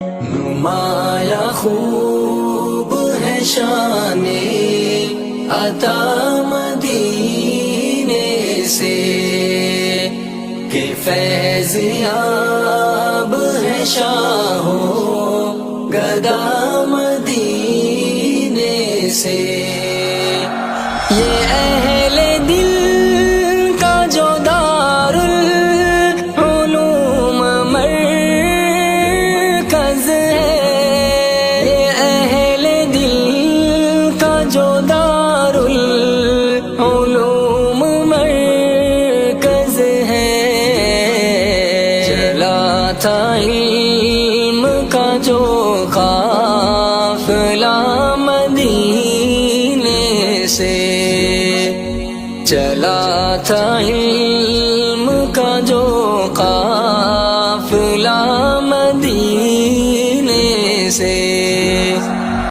نمایاں خوب ہے شان عطا مدینے سے، کہ فیض یاب ہے شاہ و گدا مدینے سے۔ یہ اہل دل کا جو دارالعلوم مرکز ہے، یہ اہل دل کا جو دارالعلوم مرکز ہے۔ چلا تھا علم کا جو قافلہ مدینے سے، چلا تھا علم کا جو قافلہ مدینے سے۔